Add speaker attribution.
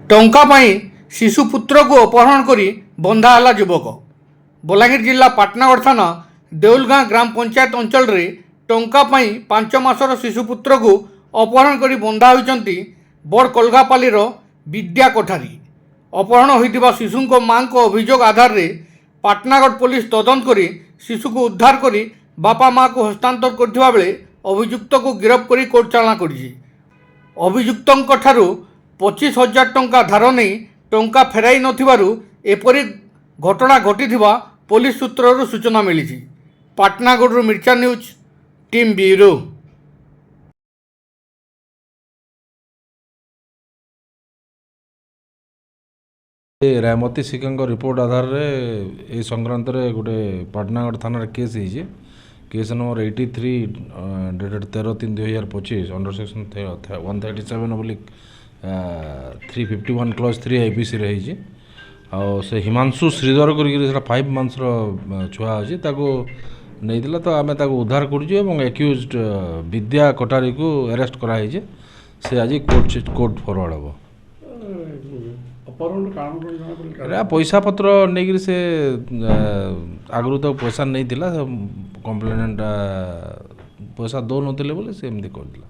Speaker 1: ଟଙ୍କା ପାଇଁ ଶିଶୁପୁତ୍ରକୁ ଅପହରଣ କରି ବନ୍ଧା ହେଲା ଯୁବକ। ବଲାଙ୍ଗୀର ଜିଲ୍ଲା ପାଟନାଗଡ଼ ଥାନା ଦେଉଲଗାଁ ଗ୍ରାମ ପଞ୍ଚାୟତ ଅଞ୍ଚଳରେ ଟଙ୍କା ପାଇଁ 5 ମାସର ଶିଶୁପୁତ୍ରକୁ ଅପହରଣ କରି ବନ୍ଧା ହୋଇଛନ୍ତି ବଡ଼କଲଗାପାଲିର ବିଦ୍ୟା କୋଠାରୀ। ଅପହରଣ ହୋଇଥିବା ଶିଶୁଙ୍କ ମାଙ୍କ ଅଭିଯୋଗ ଆଧାରରେ ପାଟନାଗଡ଼ ପୋଲିସ ତଦନ୍ତ କରି ଶିଶୁକୁ ଉଦ୍ଧାର କରି ବାପା ମାଆକୁ ହସ୍ତାନ୍ତର କରିଥିବା ବେଳେ ଅଭିଯୁକ୍ତକୁ ଗିରଫ କରି କୋର୍ଟ ଚାଲାଣ କରିଛି। ଅଭିଯୁକ୍ତଙ୍କଠାରୁ 25,000 ଟଙ୍କା ଧାର ନେଇ ଟଙ୍କା ଫେରାଇ ନଥିବାରୁ ଏପରି ଘଟଣା ଘଟିଥିବା ପୋଲିସ ସୂତ୍ରରୁ ସୂଚନା ମିଳିଛି। ପାଟନାଗଡ଼ରୁ ମିର୍ଚା ନ୍ୟୁଜ୍ ଟିମ୍ ବ୍ୟୁରୋ।
Speaker 2: ରାୟମତୀ ଶିକାଙ୍କ ରିପୋର୍ଟ ଆଧାରରେ ଏ ସଂକ୍ରାନ୍ତରେ ଗୋଟେ ପାଟନାଗଡ଼ ଥାନାରେ କେସ୍ ହେଇଛି। Case number 83 dated 13/3/2025 under section 137/351 clause 3 IPCରେ ହେଇଛି। ଆଉ ସେ ହିମାଂଶୁ ଶ୍ରୀଧର କରିକି ସେଟା 5 ମାସର ଛୁଆ ଅଛି, ତାକୁ ନେଇଥିଲା। ତ ଆମେ ତାକୁ ଉଦ୍ଧାର କରୁଛୁ ଏବଂ ଆକ୍ୟୁଜ୍ଡ ବିଦ୍ୟା କୋଠାରୀକୁ ଆରେଷ୍ଟ କରାହେଇଛି। ସେ ଆଜି କୋର୍ଟ ଫରୱାର୍ଡ଼ ହେବ। ଏଇଟା ପଇସା ପତ୍ର ନେଇକିରି ସେ ଆଗରୁ ତ ପଇସା ନେଇଥିଲା, କମ୍ପ୍ଲେନେଣ୍ଟ ପଇସା ଦେଉନଥିଲେ ବୋଲି ସେ ଏମିତି କରିଥିଲା।